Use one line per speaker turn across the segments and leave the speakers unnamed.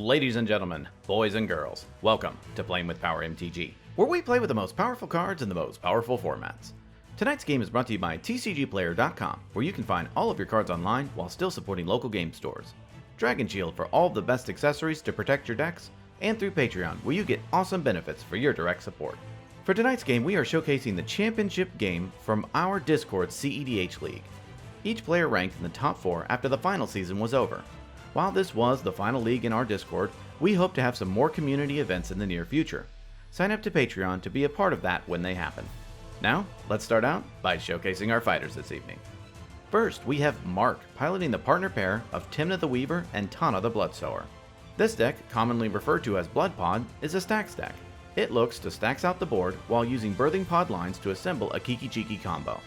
Ladies and gentlemen, boys and girls, welcome to Playing with Power MTG, where we play with the most powerful cards in the most powerful formats. Tonight's game is brought to you by TCGplayer.com, where you can find all of your cards online while still supporting local game stores. Dragon Shield for all of the best accessories to protect your decks, and through Patreon, where you get awesome benefits for your direct support. For tonight's game, we are showcasing the championship game from our Discord CEDH League. Each player ranked in the top 4 after the final season was over. While this was the final league in our Discord, we hope to have some more community events in the near future. Sign up to Patreon to be a part of that when they happen. Now, let's start out by showcasing our fighters this evening. First, we have Mark piloting the partner pair of Tymna the Weaver and Tana the Bloodsower. This deck, commonly referred to as Blood Pod, is a stacks deck. It looks to stacks out the board while using Birthing Pod lines to assemble a Kiki Chiki combo.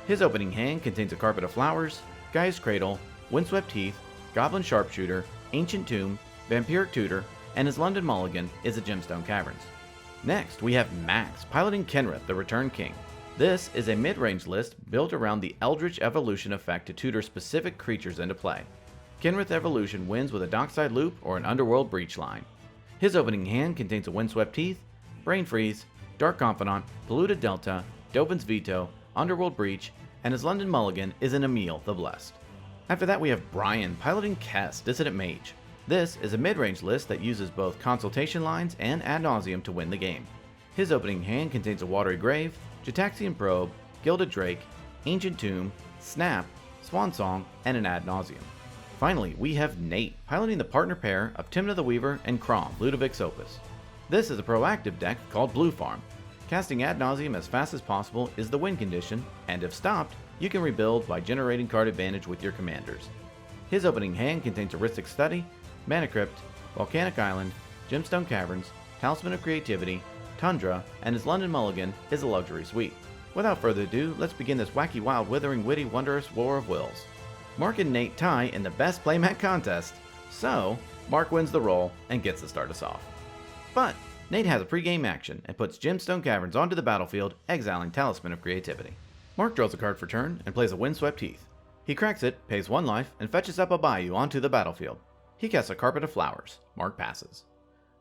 His opening hand contains a Carpet of Flowers, Gaia's Cradle, Windswept Heath, Goblin Sharpshooter, Ancient Tomb, Vampiric Tutor, and his London Mulligan is a Gemstone Caverns. Next, we have Max piloting Kenrith the Return King. This is a mid-range list built around the Eldritch Evolution effect to tutor specific creatures into play. Kenrith Evolution wins with a Dockside Loop or an Underworld Breach line. His opening hand contains a Windswept Heath, Brain Freeze, Dark Confidant, Polluted Delta, Dovin's Veto, Underworld Breach, and his London Mulligan is an Emil the Blessed. After that, we have Brian piloting Kess, Dissident Mage. This is a mid-range list that uses both Consultation lines and Ad Nauseam to win the game. His opening hand contains a Watery Grave, Jataxian Probe, Gilded Drake, Ancient Tomb, Snap, Swan Song, and an Ad Nauseam. Finally, we have Nate piloting the partner pair of Tymna the Weaver and Kraum, Ludovic's Opus. This is a proactive deck called Blue Farm. Casting Ad Nauseam as fast as possible is the win condition, and if stopped, you can rebuild by generating card advantage with your commanders. His opening hand contains Heuristic Study, Mana Crypt, Volcanic Island, Gemstone Caverns, Talisman of Creativity, Tundra, and his London Mulligan is a Luxury Suite. Without further ado, let's begin this wacky, wild, withering, witty, wondrous war of wills. Mark and Nate tie in the best playmat contest, so Mark wins the roll and gets to start us off. But Nate has a pre-game action and puts Gemstone Caverns onto the battlefield, exiling Talisman of Creativity. Mark draws a card for turn and plays a Windswept Heath. He cracks it, pays 1 life, and fetches up a Bayou onto the battlefield. He casts a Carpet of Flowers. Mark passes.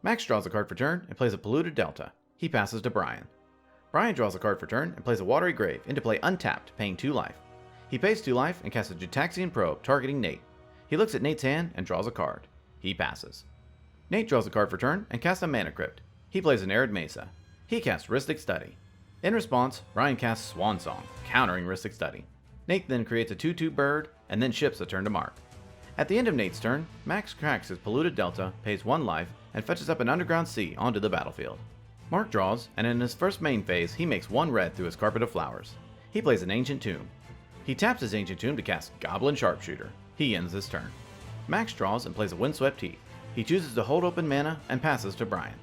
Max draws a card for turn and plays a Polluted Delta. He passes to Brian. Brian draws a card for turn and plays a Watery Grave into play untapped, paying 2 life. He pays 2 life and casts a Jataxian Probe, targeting Nate. He looks at Nate's hand and draws a card. He passes. Nate draws a card for turn and casts a Mana Crypt. He plays an Arid Mesa. He casts Rhystic Study. In response, Brian casts Swan Song, countering Rhystic Study. Nate then creates a 2/2 bird and then ships the turn to Mark. At the end of Nate's turn, Max cracks his Polluted Delta, pays 1 life, and fetches up an Underground Sea onto the battlefield. Mark draws, and in his first main phase, he makes 1 red through his Carpet of Flowers. He plays an Ancient Tomb. He taps his Ancient Tomb to cast Goblin Sharpshooter. He ends his turn. Max draws and plays a Windswept Heath. He chooses to hold open mana and passes to Brian.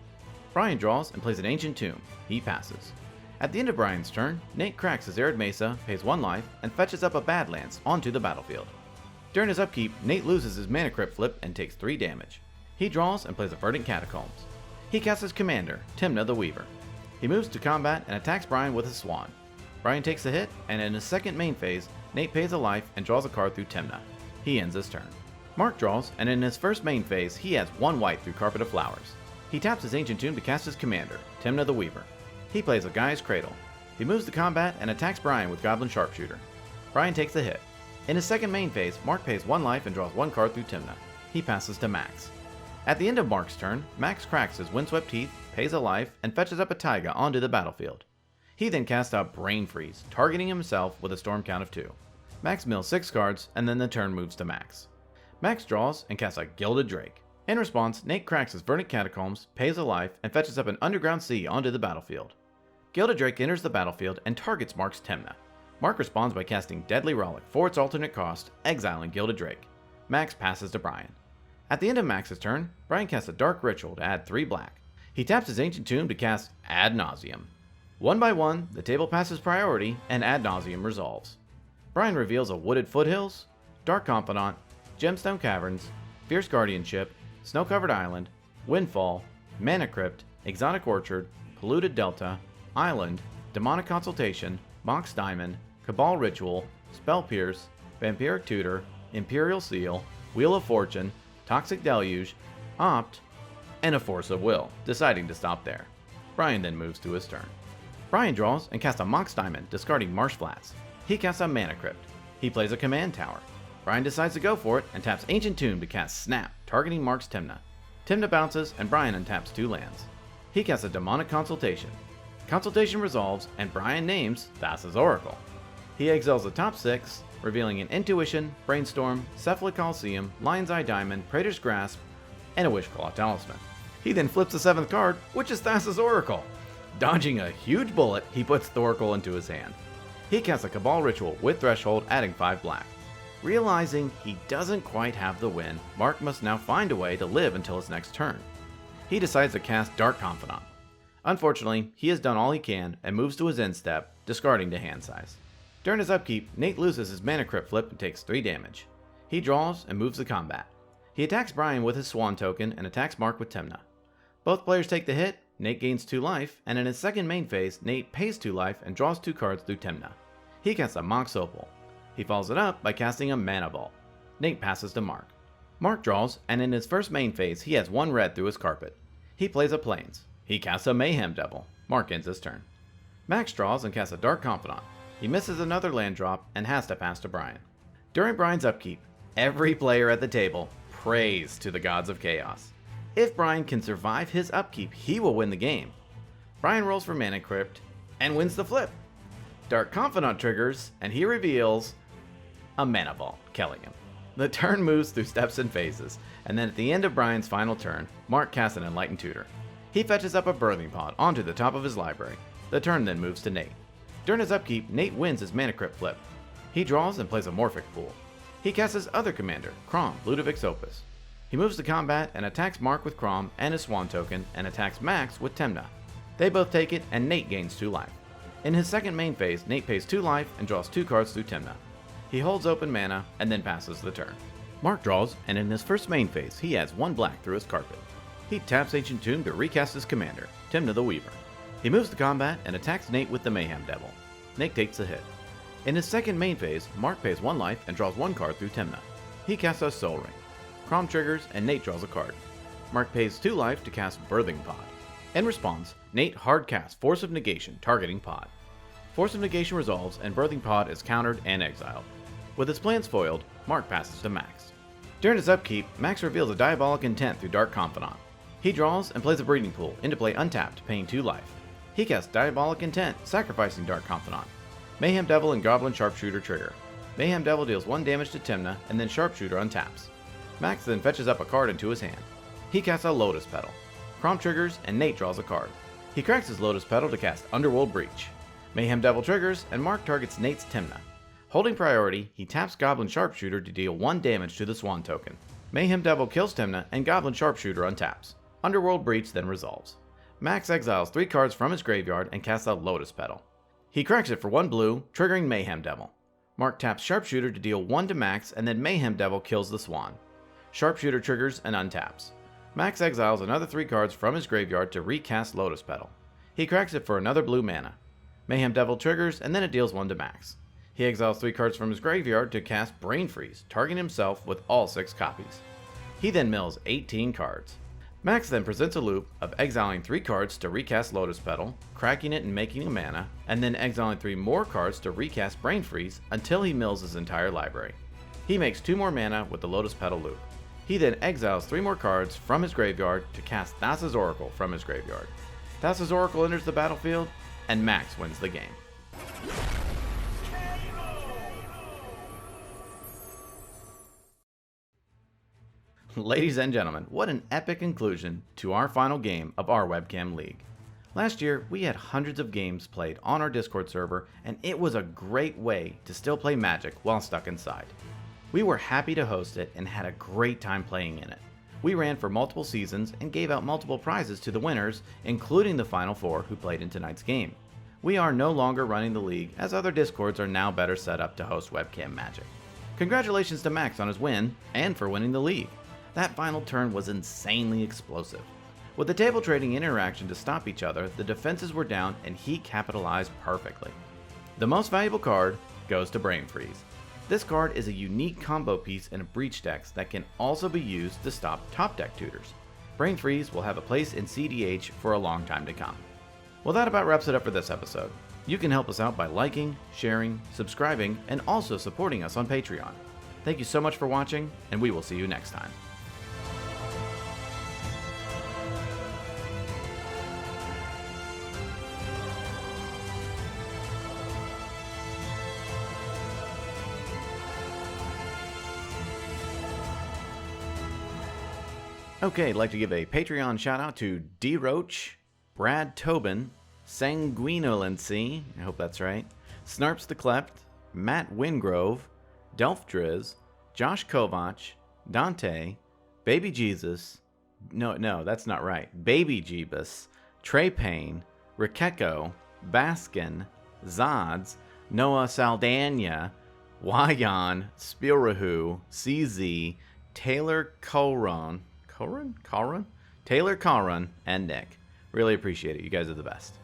Brian draws and plays an Ancient Tomb. He passes. At the end of Brian's turn, Nate cracks his Arid Mesa, pays 1 life, and fetches up a Badlands onto the battlefield. During his upkeep, Nate loses his Mana Crypt flip and takes 3 damage. He draws and plays a Verdant Catacombs. He casts his commander, Tymna the Weaver. He moves to combat and attacks Brian with his Swan. Brian takes a hit, and in his second main phase, Nate pays a life and draws a card through Tymna. He ends his turn. Mark draws, and in his first main phase, he adds 1 white through Carpet of Flowers. He taps his Ancient Tomb to cast his commander, Tymna the Weaver. He plays a Gaia's Cradle. He moves to combat and attacks Brian with Goblin Sharpshooter. Brian takes a hit. In his second main phase, Mark pays 1 life and draws 1 card through Tymna. He passes to Max. At the end of Mark's turn, Max cracks his Windswept Heath, pays a life, and fetches up a Taiga onto the battlefield. He then casts out Brain Freeze, targeting himself with a Storm count of 2. Max mills 6 cards, and then the turn moves to Max. Max draws and casts a Gilded Drake. In response, Nate cracks his Verdant Catacombs, pays a life, and fetches up an Underground Sea onto the battlefield. Gilded Drake enters the battlefield and targets Mark's Tymna. Mark responds by casting Deadly Relic for its alternate cost, exiling Gilded Drake. Max passes to Brian. At the end of Max's turn, Brian casts a Dark Ritual to add 3 black. He taps his Ancient Tomb to cast Ad Nauseam. 1 by 1, the table passes priority, and Ad Nauseam resolves. Brian reveals a Wooded Foothills, Dark Confidant, Gemstone Caverns, Fierce Guardianship, Snow-Covered Island, Windfall, Mana Crypt, Exotic Orchard, Polluted Delta, Island, Demonic Consultation, Mox Diamond, Cabal Ritual, Spell Pierce, Vampiric Tutor, Imperial Seal, Wheel of Fortune, Toxic Deluge, Opt, and a force of will, deciding to stop there. Brian then moves to his turn. Brian draws and casts a Mox Diamond, discarding Marsh Flats. He casts a Mana Crypt. He plays a Command Tower. Brian decides to go for it and taps Ancient Tomb to cast Snap, targeting Mark's Tymna. Tymna bounces and Brian untaps 2 lands. He casts a Demonic Consultation. Consultation resolves and Brian names Thassa's Oracle. He exiles the top 6, revealing an Intuition, Brainstorm, Cephalic Coliseum, Lion's Eye Diamond, Praetor's Grasp, and a Wishclaw Talisman. He then flips the 7th card, which is Thassa's Oracle. Dodging a huge bullet, he puts the Oracle into his hand. He casts a Cabal Ritual with Threshold, adding 5 black. Realizing he doesn't quite have the win, Mark must now find a way to live until his next turn. He decides to cast Dark Confidant. Unfortunately, he has done all he can and moves to his end step, discarding to hand size. During his upkeep, Nate loses his Mana Crypt flip and takes 3 damage. He draws and moves to combat. He attacks Brian with his Swan token and attacks Mark with Tymna. Both players take the hit, Nate gains 2 life, and in his second main phase, Nate pays 2 life and draws 2 cards through Tymna. He casts a Mox Opal. He follows it up by casting a Mana Vault. Nate passes to Mark. Mark draws, and in his first main phase, he has 1 red through his carpet. He plays a Plains. He casts a Mayhem Devil. Mark ends his turn. Max draws and casts a Dark Confidant. He misses another land drop and has to pass to Brian. During Brian's upkeep, every player at the table prays to the gods of chaos. If Brian can survive his upkeep, he will win the game. Brian rolls for Mana Crypt and wins the flip. Dark Confidant triggers and he reveals a Mana Vault, killing him. The turn moves through steps and phases, and then at the end of Brian's final turn, Mark casts an Enlightened Tutor. He fetches up a Birthing Pod onto the top of his library. The turn then moves to Nate. During his upkeep, Nate wins his Mana Crypt flip. He draws and plays a Morphic Pool. He casts his other commander, Kraum, Ludovic's Opus. He moves to combat and attacks Mark with Kraum and his Swan token and attacks Max with Tymna. They both take it and Nate gains 2 life. In his second main phase, Nate pays 2 life and draws 2 cards through Tymna. He holds open mana and then passes the turn. Mark draws, and in his first main phase, he adds 1 black through his carpet. He taps Ancient Tomb to recast his commander, Tymna the Weaver. He moves to combat and attacks Nate with the Mayhem Devil. Nate takes the hit. In his second main phase, Mark pays 1 life and draws 1 card through Tymna. He casts a Soul Ring. Kraum triggers and Nate draws a card. Mark pays 2 life to cast Birthing Pod. In response, Nate hard casts Force of Negation, targeting Pod. Force of Negation resolves and Birthing Pod is countered and exiled. With his plans foiled, Mark passes to Max. During his upkeep, Max reveals a Diabolic Intent through Dark Confidant. He draws and plays a Breeding Pool into play untapped, paying 2 life. He casts Diabolic Intent, sacrificing Dark Confidant. Mayhem Devil and Goblin Sharpshooter trigger. Mayhem Devil deals 1 damage to Tymna, and then Sharpshooter untaps. Max then fetches up a card into his hand. He casts a Lotus Petal. Kraum triggers, and Nate draws a card. He cracks his Lotus Petal to cast Underworld Breach. Mayhem Devil triggers, and Mark targets Nate's Tymna. Holding priority, he taps Goblin Sharpshooter to deal 1 damage to the Swan token. Mayhem Devil kills Tymna, and Goblin Sharpshooter untaps. Underworld Breach then resolves. Max exiles 3 cards from his graveyard and casts a Lotus Petal. He cracks it for 1 blue, triggering Mayhem Devil. Mark taps Sharpshooter to deal 1 to Max, and then Mayhem Devil kills the Swan. Sharpshooter triggers and untaps. Max exiles another 3 cards from his graveyard to recast Lotus Petal. He cracks it for another blue mana. Mayhem Devil triggers, and then it deals 1 to Max. He exiles 3 cards from his graveyard to cast Brain Freeze, targeting himself with all 6 copies. He then mills 18 cards. Max then presents a loop of exiling 3 cards to recast Lotus Petal, cracking it and making a mana, and then exiling 3 more cards to recast Brain Freeze until he mills his entire library. He makes 2 more mana with the Lotus Petal loop. He then exiles 3 more cards from his graveyard to cast Thassa's Oracle from his graveyard. Thassa's Oracle enters the battlefield, and Max wins the game. Ladies and gentlemen, what an epic conclusion to our final game of our webcam league. Last year, we had hundreds of games played on our Discord server, and it was a great way to still play Magic while stuck inside. We were happy to host it and had a great time playing in it. We ran for multiple seasons and gave out multiple prizes to the winners, including the final 4 who played in tonight's game. We are no longer running the league, as other Discords are now better set up to host webcam Magic. Congratulations to Max on his win, and for winning the league. That final turn was insanely explosive. With the table trading interaction to stop each other, the defenses were down and he capitalized perfectly. The most valuable card goes to Brain Freeze. This card is a unique combo piece in a Breach decks that can also be used to stop top deck tutors. Brain Freeze will have a place in CEDH for a long time to come. Well, that about wraps it up for this episode. You can help us out by liking, sharing, subscribing, and also supporting us on Patreon. Thank you so much for watching, and we will see you next time. Okay, I'd like to give a Patreon shout out to D. Roach, Brad Tobin, Sanguinolency, I hope that's right, Snarps the Clept, Matt Wingrove, Delphdriz, Josh Kovach, Dante, Baby Jesus, no, that's not right, Baby Jeebus, Trey Payne, Rikeko, Baskin, Zods, Noah Saldana, Wayan, Spirahu, CZ, Taylor Taylor Colron, and Nick. Really appreciate it. You guys are the best.